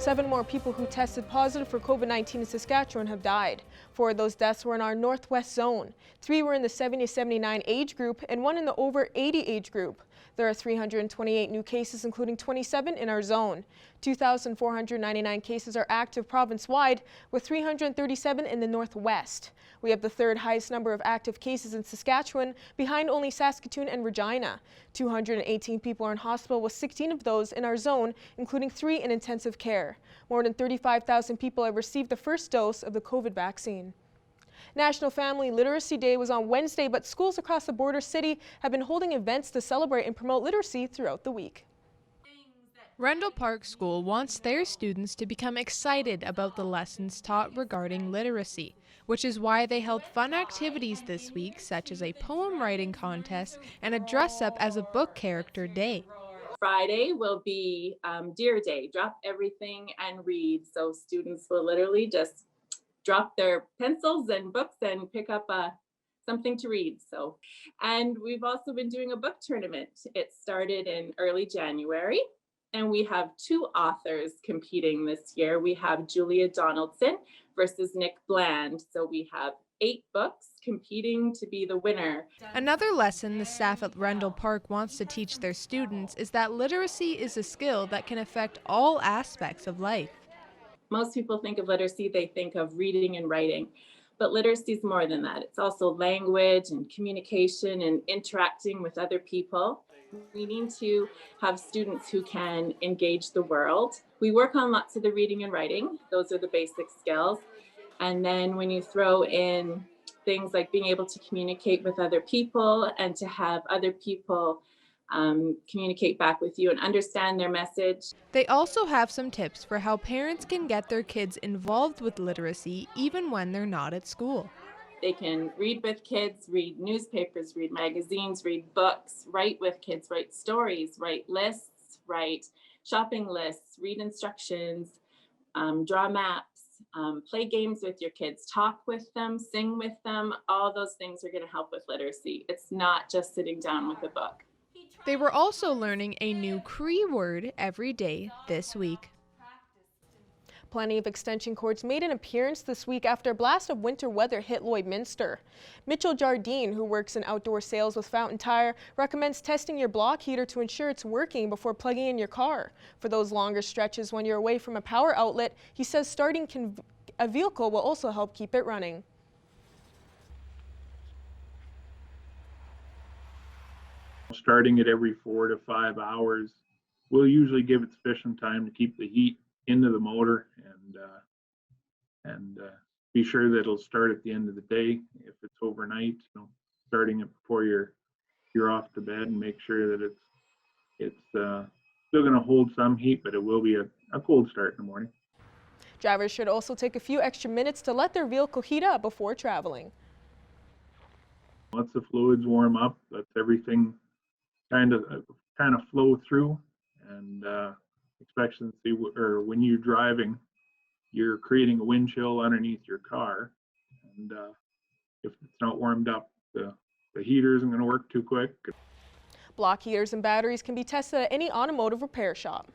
7 more people who tested positive for COVID-19 in Saskatchewan have died. 4 of those deaths were in our northwest zone. 3 were in the 70 to 79 age group and 1 in the over 80 age group. There are 328 new cases, including 27 in our zone. 2,499 cases are active province-wide, with 337 in the northwest. We have the 3rd highest number of active cases in Saskatchewan, behind only Saskatoon and Regina. 218 people are in hospital, with 16 of those in our zone, including 3 in intensive care. More than 35,000 people have received the first dose of the COVID vaccine. National Family Literacy Day was on Wednesday, but schools across the border city have been holding events to celebrate and promote literacy throughout the week. Rundle Park School wants their students to become excited about the lessons taught regarding literacy, which is why they held fun activities this week, such as a poem writing contest and a dress-up as a book character day. Friday will be Dear Day, drop everything and read. So students will literally just drop their pencils and books and pick up something to read. And we've also been doing a book tournament. It started in early January, and we have 2 authors competing this year. We have Julia Donaldson versus Nick Bland. So we have 8 books competing to be the winner. Another lesson the staff at Rundle Park wants to teach their students is that literacy is a skill that can affect all aspects of life. Most people think of literacy, they think of reading and writing, but literacy is more than that. It's also language and communication and interacting with other people. We need to have students who can engage the world. We work on lots of the reading and writing. Those are the basic skills. And then when you throw in things like being able to communicate with other people and to have other people communicate back with you and understand their message. They also have some tips for how parents can get their kids involved with literacy even when they're not at school. They can read with kids, read newspapers, read magazines, read books, write with kids, write stories, write lists, write shopping lists, read instructions, draw maps, play games with your kids, talk with them, sing with them. All those things are going to help with literacy. It's not just sitting down with a book. They were also learning a new Cree word every day this week. Plenty of extension cords made an appearance this week after a blast of winter weather hit Lloydminster. Mitchell Jardine, who works in outdoor sales with Fountain Tire, recommends testing your block heater to ensure it's working before plugging in your car. For those longer stretches when you're away from a power outlet, he says starting a vehicle will also help keep it running. Starting it every 4 to 5 hours will usually give it sufficient time to keep the heat into the motor and be sure that it'll start at the end of the day. If it's overnight, starting it before you're off to bed, and make sure that it's still going to hold some heat, but it will be a cold start in the morning. Drivers should also take a few extra minutes to let their vehicle heat up before traveling. Once the fluids warm up, let everything kind of flow through, and expectancy, or when you're driving, you're creating a wind chill underneath your car, and if it's not warmed up, the heater isn't going to work too quick. Block heaters and batteries can be tested at any automotive repair shop.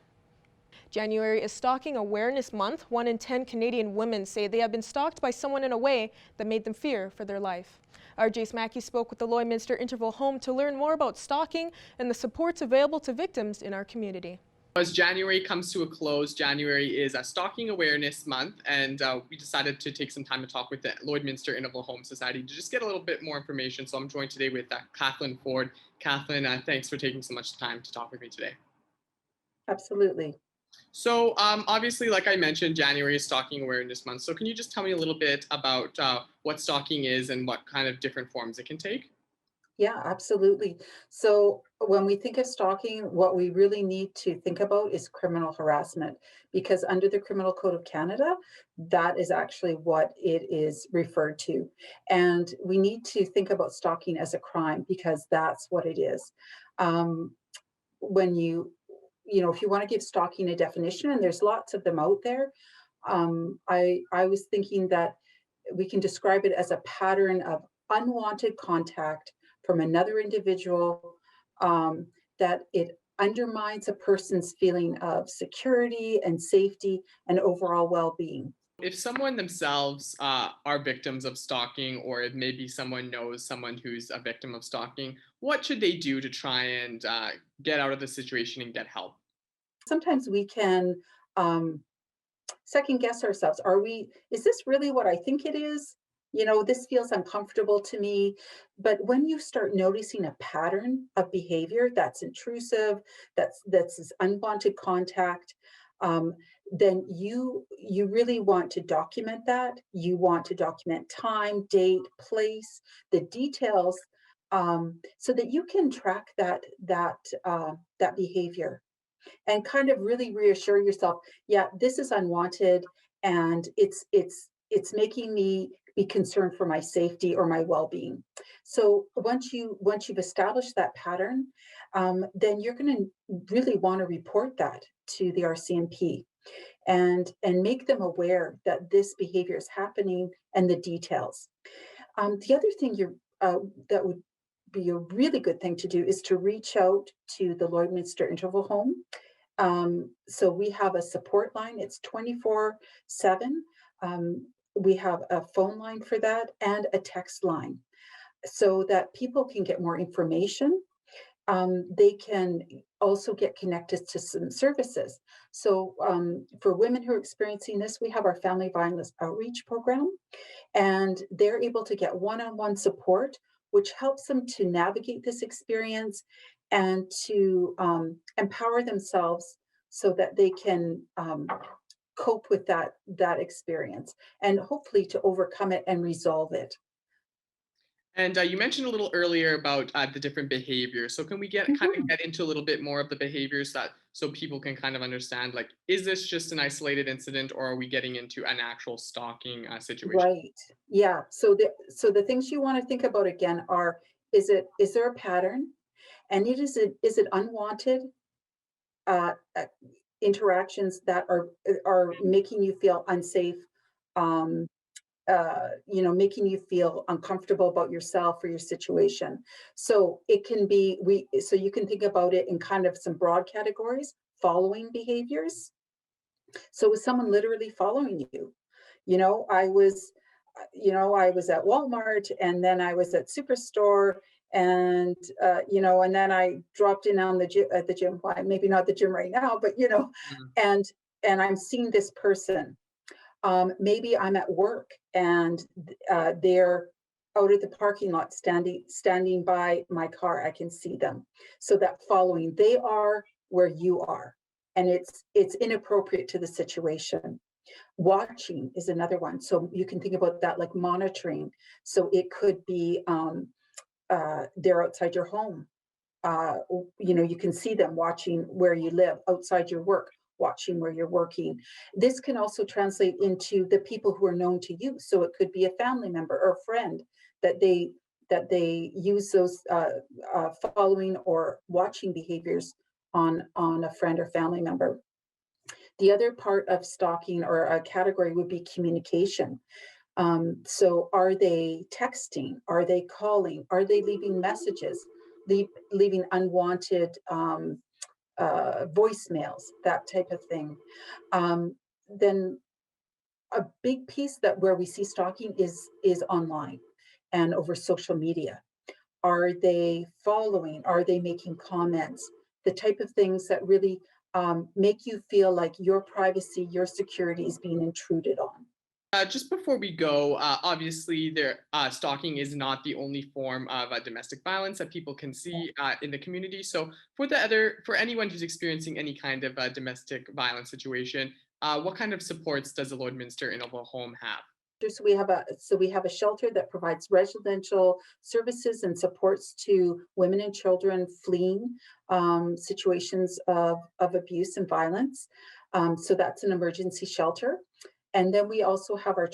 January is Stalking Awareness Month. 1 in 10 Canadian women say they have been stalked by someone in a way that made them fear for their life. Our Jace Mackey spoke with the Lloydminster Interval Home to learn more about stalking and the supports available to victims in our community. As January comes to a close, January is a Stalking Awareness Month, and we decided to take some time to talk with the Lloydminster Interval Home Society to just get a little bit more information. So I'm joined today with Kathleen Ford. Kathleen, thanks for taking so much time to talk with me today. Absolutely. So obviously, like I mentioned, January is Stalking Awareness Month. So can you just tell me a little bit about what stalking is and what kind of different forms it can take? Yeah, absolutely. So when we think of stalking, what we really need to think about is criminal harassment, because under the Criminal Code of Canada, that is actually what it is referred to. And we need to think about stalking as a crime, because that's what it is. When if you want to give stalking a definition, and there's lots of them out there, I was thinking that we can describe it as a pattern of unwanted contact from another individual that it undermines a person's feeling of security and safety and overall well-being. If someone themselves are victims of stalking, or if maybe someone knows someone who's a victim of stalking, what should they do to try and get out of the situation and get help? Sometimes we can second guess ourselves. Is this really what I think it is? This feels uncomfortable to me. But when you start noticing a pattern of behavior that's intrusive, that's this unwanted contact, then you really want to document that. You want to document time, date, place, the details, so that you can track that behavior and kind of really reassure yourself, yeah, this is unwanted, and it's making me be concerned for my safety or my well-being. So once you've established that pattern, then you're going to really want to report that to the RCMP and make them aware that this behavior is happening and the details. The other thing that would be a really good thing to do is to reach out to the Lloydminster Interval Home. So we have a support line. It's 24/7. We have a phone line for that and a text line so that people can get more information. They can also get connected to some services. So for women who are experiencing this, we have our Family Violence Outreach Program, and they're able to get one-on-one support, which helps them to navigate this experience and to empower themselves so that they can cope with that experience and hopefully to overcome it and resolve it. And you mentioned a little earlier about the different behaviors. So can we kind of get into a little bit more of the behaviors so people can kind of understand, like, is this just an isolated incident, or are we getting into an actual stalking situation? Right. Yeah. So the things you want to think about again are, is there a pattern? And is it unwanted interactions that are making you feel unsafe, making you feel uncomfortable about yourself or your situation. So it can be, so you can think about it in kind of some broad categories. Following behaviors. So is someone literally following you? I was at Walmart, and then I was at Superstore, and and then I dropped in on at the gym. Why? Maybe not the gym right now, but and I'm seeing this person. Maybe I'm at work, and they're out at the parking lot standing by my car. I can see them. So that following, they are where you are, and it's inappropriate to the situation. Watching is another one. So you can think about that like monitoring. So it could be they're outside your home. You can see them watching where you live, outside your work, watching where you're working. This can also translate into the people who are known to you. So it could be a family member or a friend that they use those following or watching behaviors on a friend or family member. The other part of stalking or a category would be communication. So are they texting? Are they calling? Are they leaving messages? Leaving unwanted voicemails, that type of thing. Then a big piece where we see stalking is online and over social media. Are they following? Are they making comments? The type of things that really make you feel like your privacy, your security is being intruded on. Just before we go, obviously, stalking is not the only form of domestic violence that people can see in the community. So, for anyone who's experiencing any kind of domestic violence situation, what kind of supports does the Lloydminster Interval Home have? So we have a shelter that provides residential services and supports to women and children fleeing situations of abuse and violence. So that's an emergency shelter. And then we also have our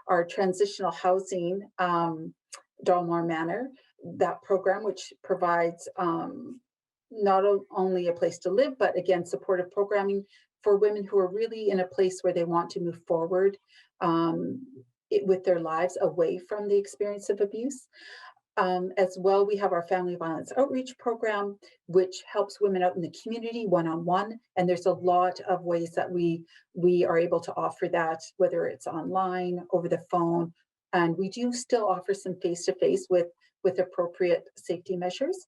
our transitional housing, Dalmore Manor, that program, which provides not only a place to live, but again, supportive programming for women who are really in a place where they want to move forward with their lives away from the experience of abuse. As well, we have our family violence outreach program, which helps women out in the community one-on-one. And there's a lot of ways that we are able to offer that, whether it's online, over the phone, and we do still offer some face-to-face with appropriate safety measures.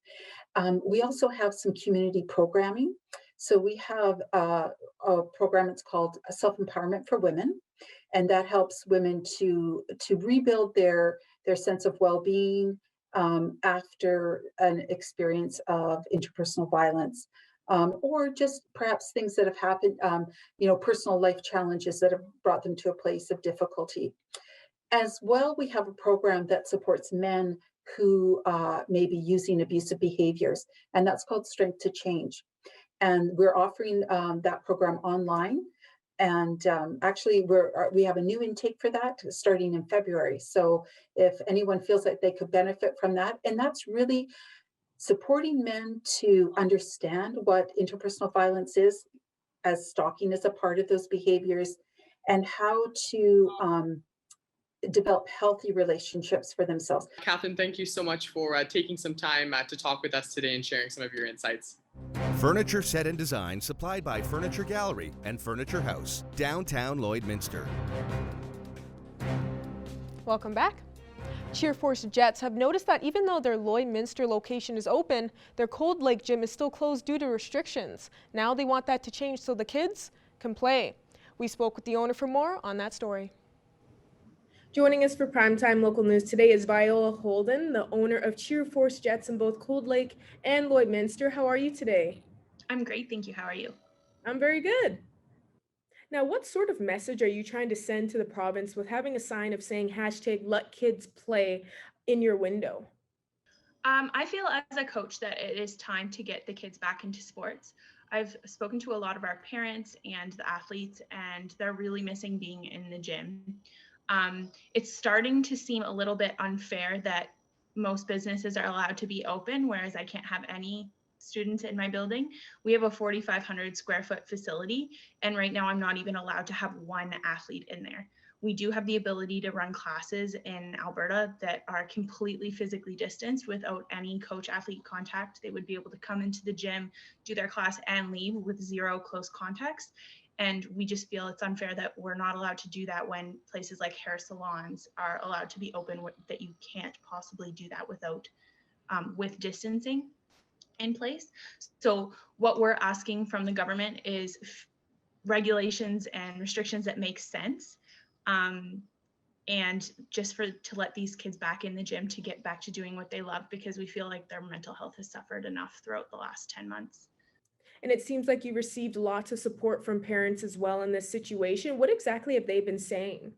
We also have some community programming. So we have a program, it's called Self-Empowerment for Women, and that helps women to rebuild their sense of well-being after an experience of interpersonal violence, or just perhaps things that have happened, personal life challenges that have brought them to a place of difficulty. As well, we have a program that supports men who may be using abusive behaviors, and that's called Strength to Change. And we're offering that program online. And actually, we have a new intake for that starting in February. So if anyone feels like they could benefit from that, and that's really supporting men to understand what interpersonal violence is, as stalking is a part of those behaviors, and how to develop healthy relationships for themselves. Kathleen, thank you so much for taking some time to talk with us today and sharing some of your insights. Furniture set and design supplied by Furniture Gallery and Furniture House, downtown Lloydminster. Welcome back. Cheerforce Jets have noticed that even though their Lloydminster location is open, their Cold Lake gym is still closed due to restrictions. Now they want that to change so the kids can play. We spoke with the owner for more on that story. Joining us for Primetime Local News today is Viola Holden, the owner of Cheerforce Jets in both Cold Lake and Lloydminster. How are you today? I'm great, thank you. How are you? I'm very good. Now, what sort of message are you trying to send to the province with having a sign of saying #LetKidsPlay in your window? I feel as a coach that it is time to get the kids back into sports. I've spoken to a lot of our parents and the athletes, and they're really missing being in the gym. It's starting to seem a little bit unfair that most businesses are allowed to be open, whereas I can't have any students in my building. We have a 4,500 square foot facility, and right now I'm not even allowed to have one athlete in there. We do have the ability to run classes in Alberta that are completely physically distanced without any coach athlete contact. They would be able to come into the gym, do their class, and leave with zero close contacts. And we just feel it's unfair that we're not allowed to do that when places like hair salons are allowed to be open, that you can't possibly do that without with distancing in place. So what we're asking from the government is regulations and restrictions that make sense, and just to let these kids back in the gym to get back to doing what they love, because we feel like their mental health has suffered enough throughout the last 10 months. And it seems like you received lots of support from parents as well in this situation. What exactly have they been saying?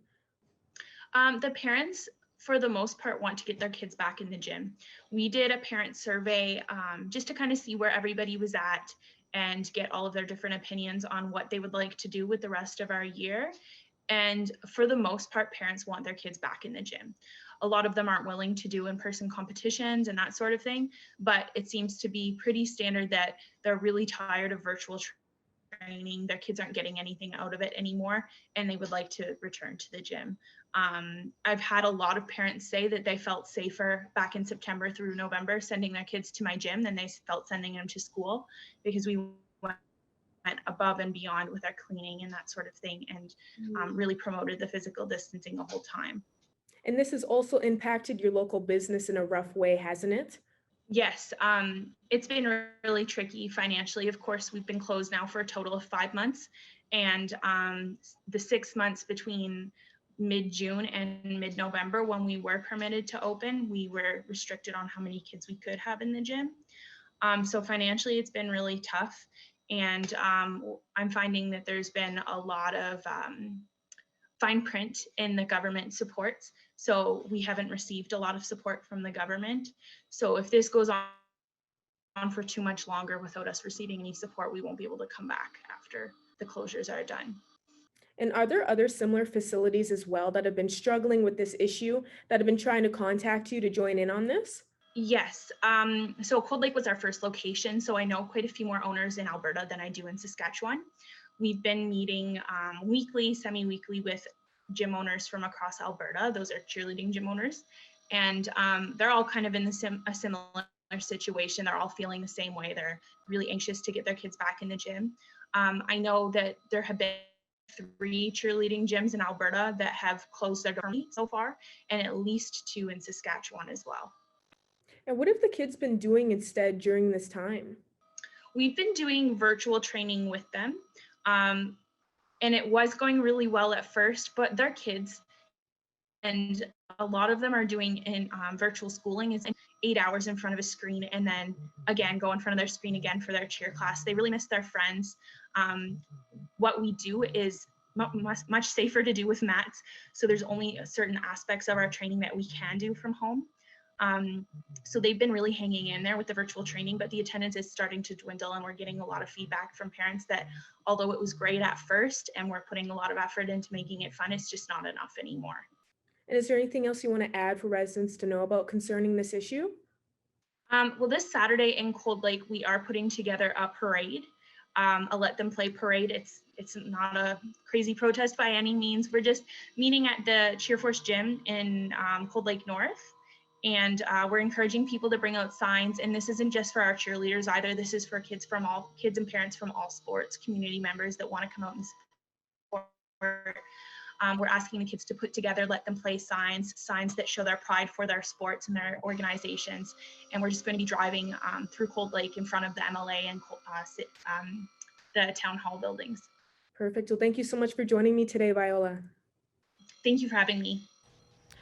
The parents, for the most part, want to get their kids back in the gym. We did a parent survey just to kind of see where everybody was at and get all of their different opinions on what they would like to do with the rest of our year. And for the most part, parents want their kids back in the gym. A lot of them aren't willing to do in-person competitions and that sort of thing, but it seems to be pretty standard that they're really tired of virtual training. Their kids aren't getting anything out of it anymore, and they would like to return to the gym. I've had a lot of parents say that they felt safer back in September through November sending their kids to my gym than they felt sending them to school, because we went above and beyond with our cleaning and that sort of thing, and really promoted the physical distancing the whole time. And this has also impacted your local business in a rough way, hasn't it? Yes, it's been really tricky financially. Of course, we've been closed now for a total of 5 months, and the 6 months between mid-June and mid-November, when we were permitted to open, we were restricted on how many kids we could have in the gym. So financially, it's been really tough, and I'm finding that there's been a lot of fine print in the government supports. So we haven't received a lot of support from the government. So if this goes on for too much longer without us receiving any support, we won't be able to come back after the closures are done. And are there other similar facilities as well that have been struggling with this issue, that have been trying to contact you to join in on this? Yes, so Cold Lake was our first location, so I know quite a few more owners in Alberta than I do in Saskatchewan. We've been meeting weekly, semi-weekly with gym owners from across Alberta. Those are cheerleading gym owners. And they're all kind of in a similar situation. They're all feeling the same way. They're really anxious to get their kids back in the gym. I know that there have been 3 cheerleading gyms in Alberta that have closed their doors so far, and at least 2 in Saskatchewan as well. And what have the kids been doing instead during this time? We've been doing virtual training with them, and it was going really well at first, but they're kids, and a lot of them are doing in virtual schooling is 8 hours in front of a screen and then again go in front of their screen again for their cheer class. They really miss their friends. What we do is much safer to do with mats, so there's only certain aspects of our training that we can do from home. So they've been really hanging in there with the virtual training, but the attendance is starting to dwindle, and we're getting a lot of feedback from parents that although it was great at first and we're putting a lot of effort into making it fun, it's just not enough anymore. And is there anything else you want to add for residents to know about concerning this issue? Well, this Saturday in Cold Lake, we are putting together a parade, a Let Them Play parade. It's not a crazy protest by any means. We're just meeting at the Cheerforce Gym in Cold Lake North. And we're encouraging people to bring out signs. And this isn't just for our cheerleaders either. This is for kids and parents from all sports, community members that want to come out and support. We're asking the kids to put together Let Them Play signs that show their pride for their sports and their organizations. And we're just going to be driving through Cold Lake in front of the MLA and the town hall buildings. Perfect. Well, thank you so much for joining me today, Viola. Thank you for having me.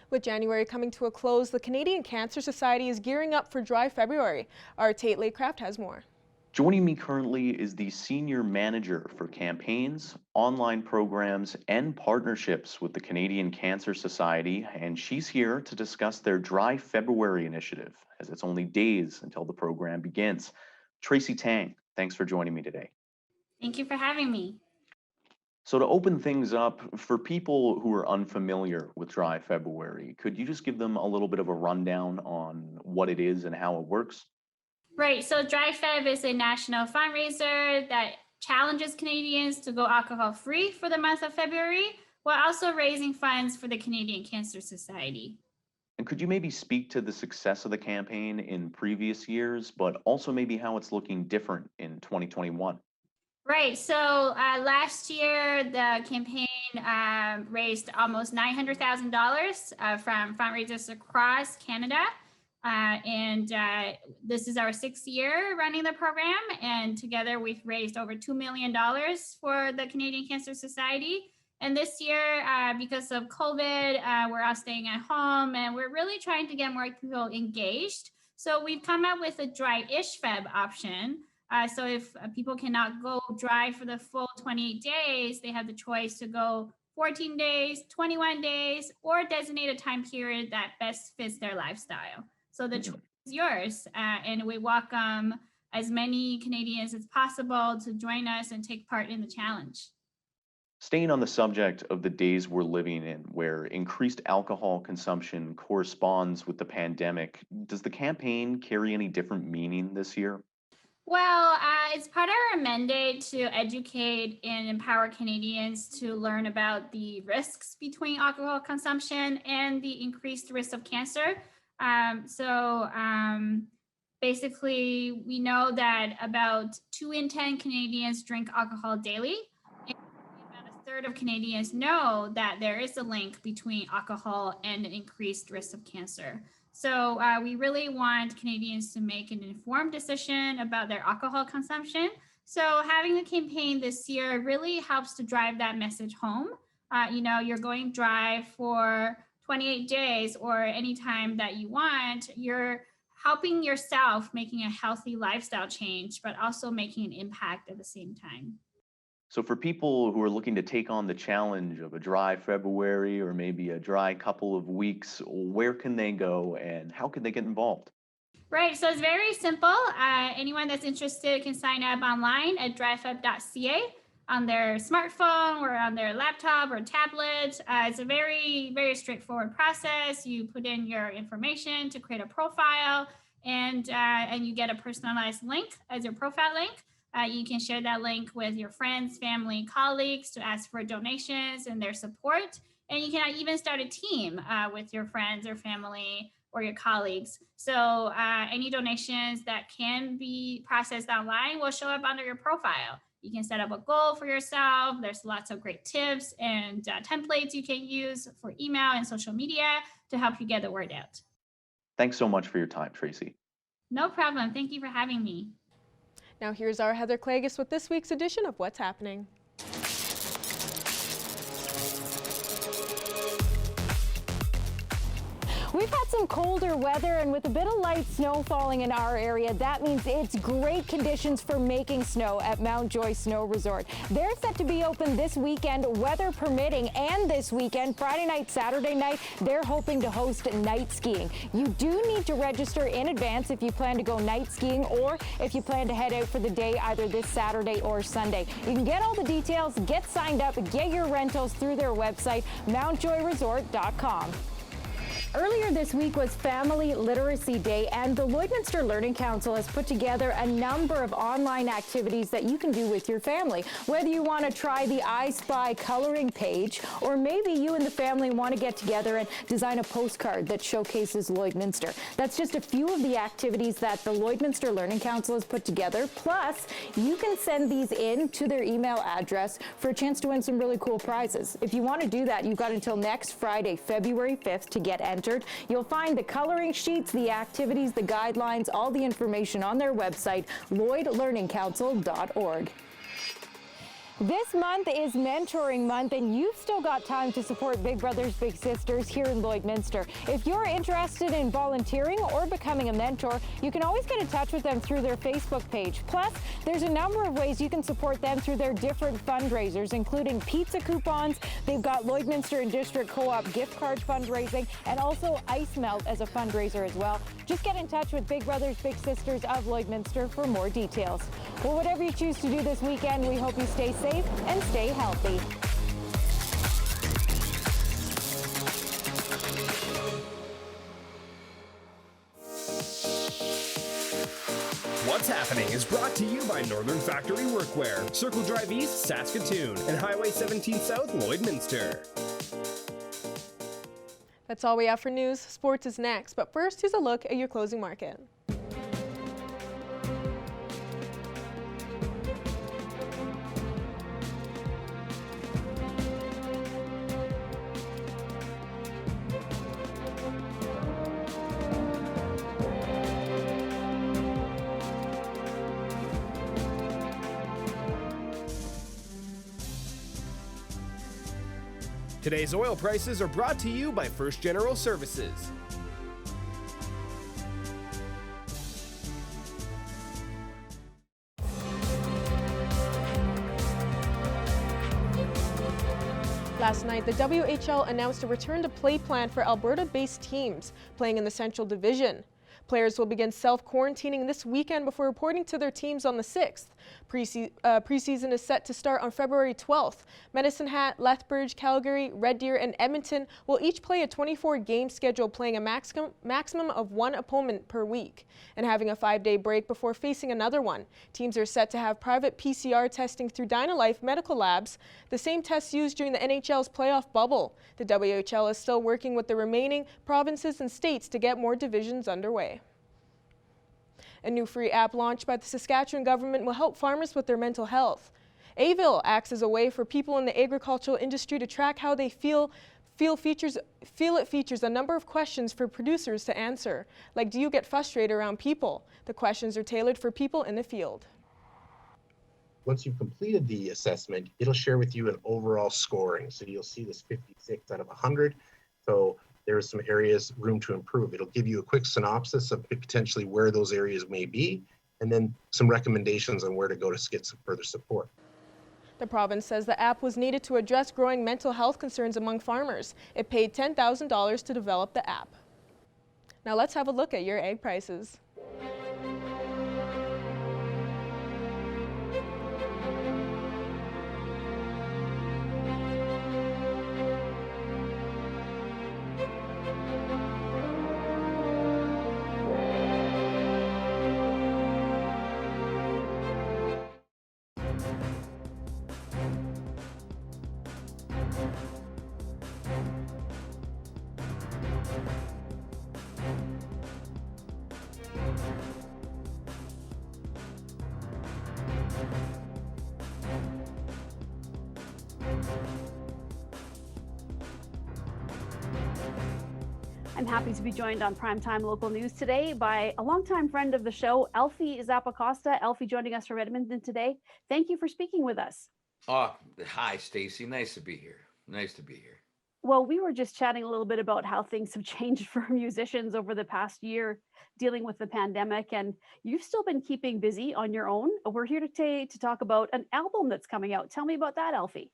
With January coming to a close, the Canadian Cancer Society is gearing up for Dry February. Our Tate Laycraft has more. Joining me currently is the Senior Manager for Campaigns, Online Programs, and Partnerships with the Canadian Cancer Society, and she's here to discuss their Dry February initiative, as it's only days until the program begins. Tracy Tang, thanks for joining me today. Thank you for having me. So to open things up, for people who are unfamiliar with Dry February, could you just give them a little bit of a rundown on what it is and how it works? Right, so Dry Feb is a national fundraiser that challenges Canadians to go alcohol-free for the month of February, while also raising funds for the Canadian Cancer Society. And could you maybe speak to the success of the campaign in previous years, but also maybe how it's looking different in 2021? Right, so last year the campaign raised almost $900,000 from fundraisers across Canada. This is our 6th year running the program, and together we've raised over $2 million for the Canadian Cancer Society. And this year, because of COVID, we're all staying at home, and we're really trying to get more people engaged. So we've come up with a dry-ish Feb option. So if people cannot go dry for the full 28 days, they have the choice to go 14 days, 21 days, or designate a time period that best fits their lifestyle. So the choice is yours, and we welcome as many Canadians as possible to join us and take part in the challenge. Staying on the subject of the days we're living in, where increased alcohol consumption corresponds with the pandemic, does the campaign carry any different meaning this year? Well, it's part of our mandate to educate and empower Canadians to learn about the risks between alcohol consumption and the increased risk of cancer. Basically, we know that about 2 in 10 Canadians drink alcohol daily. And about a third of Canadians know that there is a link between alcohol and an increased risk of cancer. So we really want Canadians to make an informed decision about their alcohol consumption. So having the campaign this year really helps to drive that message home. You're going dry for 28 days or any time that you want. You're helping yourself making a healthy lifestyle change, but also making an impact at the same time. So for people who are looking to take on the challenge of a dry February or maybe a dry couple of weeks, where can they go and how can they get involved? Right, so it's very simple. Anyone that's interested can sign up online at dryfeb.ca on their smartphone or on their laptop or tablet. It's a very, very straightforward process. You put in your information to create a profile, and you get a personalized link as your profile link. You can share that link with your friends, family, colleagues to ask for donations and their support. And you can even start a team with your friends or family or your colleagues. So any donations that can be processed online will show up under your profile. You can set up a goal for yourself. There's lots of great tips and templates you can use for email and social media to help you get the word out. Thanks so much for your time, Tracy. No problem. Thank you for having me. Now here's our Heather Clagus with this week's edition of What's Happening. We've had some colder weather, and with a bit of light snow falling in our area, that means it's great conditions for making snow at Mount Joy Snow Resort. They're set to be open this weekend, weather permitting, and this weekend, Friday night, Saturday night, they're hoping to host night skiing. You do need to register in advance if you plan to go night skiing or if you plan to head out for the day either this Saturday or Sunday. You can get all the details, get signed up, get your rentals through their website, mountjoyresort.com. Earlier this week was Family Literacy Day, and the Lloydminster Learning Council has put together a number of online activities that you can do with your family. Whether you want to try the I Spy coloring page, or maybe you and the family want to get together and design a postcard that showcases Lloydminster. That's just a few of the activities that the Lloydminster Learning Council has put together. Plus, you can send these in to their email address for a chance to win some really cool prizes. If you want to do that, you've got until next Friday, February 5th to get entered. You'll find the coloring sheets, the activities, the guidelines, all the information on their website, lloydlearningcouncil.org. This month is Mentoring Month, and you've still got time to support Big Brothers Big Sisters here in Lloydminster. If you're interested in volunteering or becoming a mentor, you can always get in touch with them through their Facebook page. Plus, there's a number of ways you can support them through their different fundraisers, including pizza coupons. They've got Lloydminster and District Co-op gift card fundraising, and also Ice Melt as a fundraiser as well. Just get in touch with Big Brothers Big Sisters of Lloydminster for more details. Well, whatever you choose to do this weekend, we hope you stay safe and stay healthy. What's Happening is brought to you by Northern Factory Workwear, Circle Drive East, Saskatoon, and Highway 17 South, Lloydminster. That's all we have for news. Sports is next, but first, here's a look at your closing market. Today's oil prices are brought to you by First General Services. Last night, the WHL announced a return-to-play plan for Alberta-based teams playing in the Central Division. Players will begin self-quarantining this weekend before reporting to their teams on the 6th. Preseason is set to start on February 12th. Medicine Hat, Lethbridge, Calgary, Red Deer, and Edmonton will each play a 24-game schedule, playing a maximum of one opponent per week and having a 5-day break before facing another one. Teams are set to have private PCR testing through Dynalife Medical Labs, the same tests used during the NHL's playoff bubble. The WHL is still working with the remaining provinces and states to get more divisions underway. A new free app launched by the Saskatchewan government will help farmers with their mental health. Avil acts as a way for people in the agricultural industry to track how they feel. It features a number of questions for producers to answer, like, do you get frustrated around people? The questions are tailored for people in the field. Once you've completed the assessment, it'll share with you an overall scoring. So you'll see this 56 out of 100. So there's some areas, room to improve. It'll give you a quick synopsis of potentially where those areas may be, and then some recommendations on where to go to get some further support. The province says the app was needed to address growing mental health concerns among farmers. It paid $10,000 to develop the app. Now let's have a look at your egg prices. I'm happy to be joined on Primetime Local News today by a longtime friend of the show, Elfie Zappacosta. Elfie joining us from Edmonton today. Thank you for speaking with us. Oh, hi, Stacy. Nice to be here. Nice to be here. Well, we were just chatting a little bit about how things have changed for musicians over the past year dealing with the pandemic, and you've still been keeping busy on your own. We're here today to talk about an album that's coming out. Tell me about that, Elfie.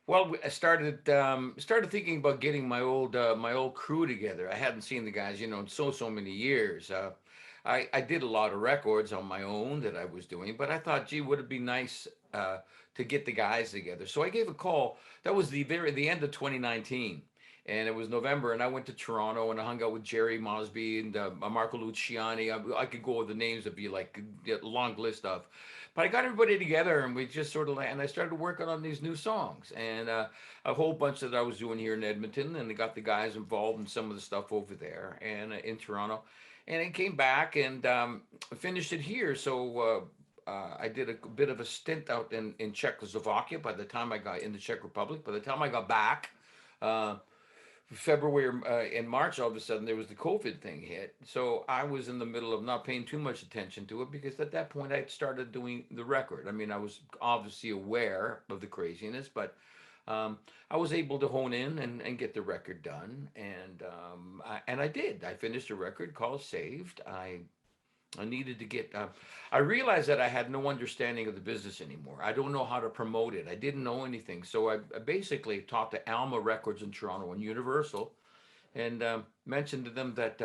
Well, I started thinking about getting my old crew together. I hadn't seen the guys, in so many years. I did a lot of records on my own that I was doing, but I thought, gee, would it be nice to get the guys together? So I gave a call. That was the end of 2019, and it was November, and I went to Toronto and I hung out with Jerry Mosby and Marco Luciani. I could go with the names of you like a long list of. But I got everybody together and we just and I started working on these new songs and a whole bunch that I was doing here in Edmonton, and I got the guys involved in some of the stuff over there and in Toronto, and I came back and finished it here. So I did a bit of a stint out in Czechoslovakia by the time I got in the Czech Republic. By the time I got back, uh, February in March, all of a sudden there was the COVID thing hit. So I was in the middle of not paying too much attention to it because at that point I'd started doing the record. I mean, I was obviously aware of the craziness, but I was able to hone in and get the record done. And I did. I finished a record called Saved. I needed to get, I realized that I had no understanding of the business anymore. I don't know how to promote it. I didn't know anything. So I basically talked to Alma Records in Toronto and Universal and mentioned to them that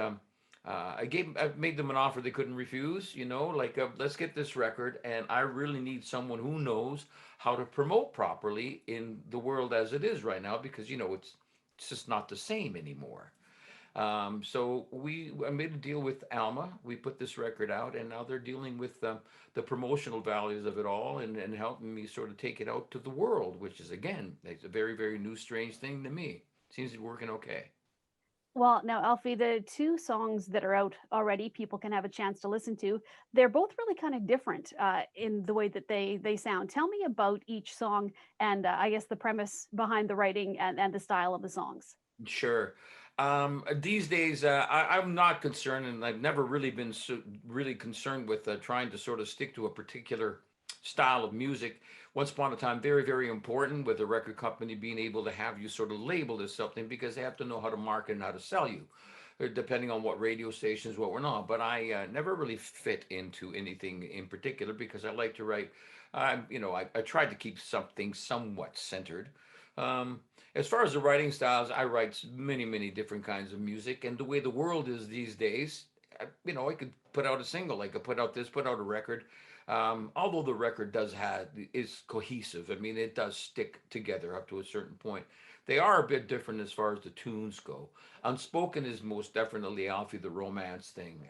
I made them an offer they couldn't refuse, like, let's get this record. And I really need someone who knows how to promote properly in the world as it is right now, because, it's just not the same anymore. So I made a deal with Alma. We put this record out, and now they're dealing with the promotional values of it all and helping me sort of take it out to the world, which is, again, it's a very, very new, strange thing to me. Seems to be working okay. Well, now, Alfie, the two songs that are out already, people can have a chance to listen to. They're both really kind of different in the way that they sound. Tell me about each song and I guess the premise behind the writing and the style of the songs. Sure. These days, I'm not concerned, and I've never really been really concerned with trying to sort of stick to a particular style of music. Once upon a time, very, very important with a record company being able to have you sort of labeled as something because they have to know how to market and how to sell you, depending on what radio stations, what we're not. But I never really fit into anything in particular because I like to write. I tried to keep something somewhat centered. As far as the writing styles, I write many, many different kinds of music, and the way the world is these days, I could put out a single, I could put out a record. Although the record is cohesive. I mean, it does stick together up to a certain point. They are a bit different as far as the tunes go. Unspoken is most definitely Alfie the romance thing.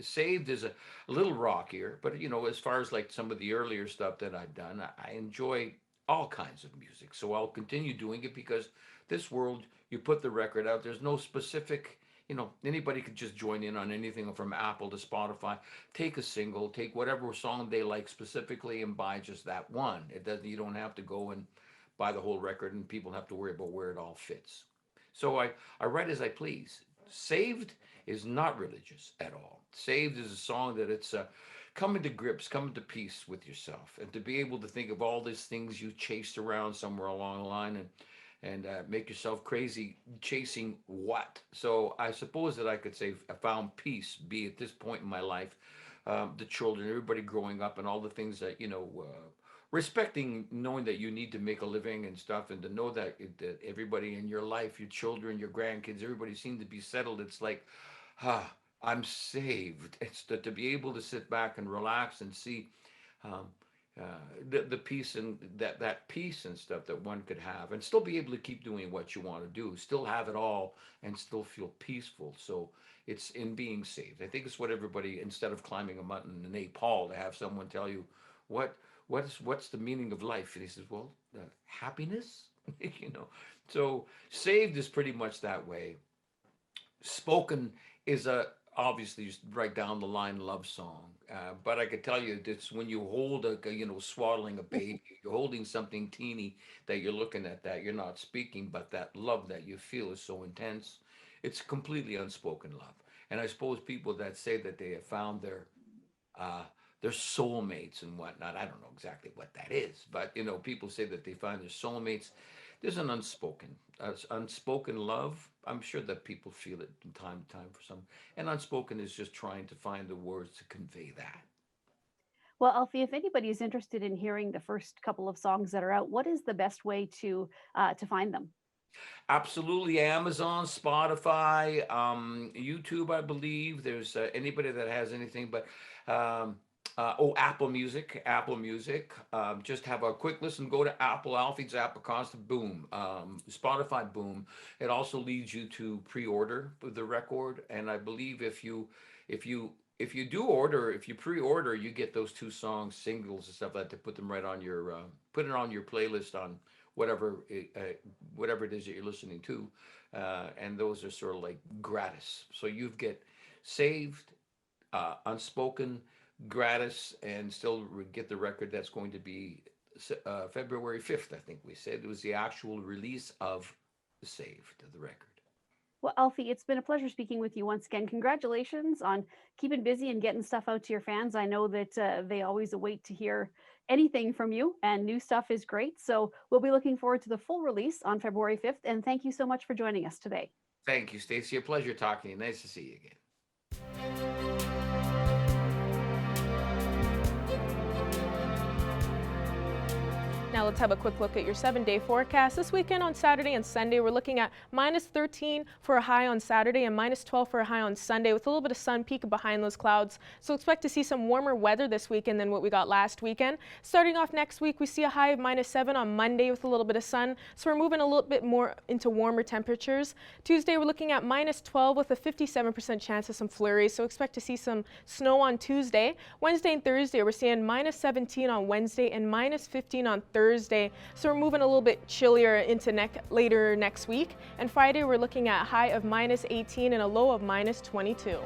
Saved is a little rockier, but as far as like some of the earlier stuff that I've done, I enjoy all kinds of music. So I'll continue doing it because this world, you put the record out, there's no specific, anybody could just join in on anything from Apple to Spotify, take a single, take whatever song they like specifically and buy just that one. You don't have to go and buy the whole record and people have to worry about where it all fits. So I write as I please. Saved is not religious at all. Saved is a song that it's coming to grips, coming to peace with yourself, and to be able to think of all these things you chased around somewhere along the line and make yourself crazy chasing what. So I suppose that I could say I found peace, be at this point in my life, the children, everybody growing up, and all the things that respecting, knowing that you need to make a living and stuff, and to know that everybody in your life, your children, your grandkids, everybody seemed to be settled. It's like, I'm saved. It's to be able to sit back and relax and see um, the peace and that peace and stuff that one could have, and still be able to keep doing what you want to do, still have it all, and still feel peaceful. So it's in being saved. I think it's what everybody, instead of climbing a mountain in Nepal, to have someone tell you what's the meaning of life, and he says, well, happiness. So saved is pretty much that way. Spoken is obviously right down the line love song, but I could tell you it's when you hold swaddling a baby, you're holding something teeny, that you're looking at, that you're not speaking, but that love that you feel is so intense. It's completely unspoken love. And I suppose people that say that they have found their soulmates and whatnot, I don't know exactly what that is, but you know, people say that they find their soulmates. There's an unspoken love. I'm sure that people feel it from time to time for some. And unspoken is just trying to find the words to convey that. Well, Alfie, if anybody is interested in hearing the first couple of songs that are out, what is the best way to find them? Absolutely, Amazon, Spotify, YouTube, I believe. There's anybody that has anything, but Apple Music, Apple Music. Just have a quick listen. Go to Apple, Alfie's App Acosta, boom. Spotify, boom. It also leads you to pre-order the record, and I believe if you pre-order, you get those 2 songs, singles and stuff like that, to put them right on your put it on your playlist on whatever it is that you're listening to, and those are sort of like gratis. So you get saved, unspoken, gratis, and still get the record. That's going to be February 5th, I think we said. It was the actual release of Saved, the record. Well, Alfie, it's been a pleasure speaking with you once again. Congratulations on keeping busy and getting stuff out to your fans. I know that they always await to hear anything from you, and new stuff is great. So we'll be looking forward to the full release on February 5th. And thank you so much for joining us today. Thank you, Stacey. A pleasure talking to you. Nice to see you again. Now let's have a quick look at your 7-day forecast. This weekend on Saturday and Sunday, we're looking at -13 for a high on Saturday and -12 for a high on Sunday, with a little bit of sun peeking behind those clouds. So expect to see some warmer weather this weekend than what we got last weekend. Starting off next week, we see a high of -7 on Monday with a little bit of sun. So we're moving a little bit more into warmer temperatures. Tuesday, we're looking at -12 with a 57% chance of some flurries. So expect to see some snow on Tuesday. Wednesday and Thursday, we're seeing -17 on Wednesday and -15 on Thursday. So we're moving a little bit chillier into later next week. And Friday, we're looking at a high of -18 and a low of -22.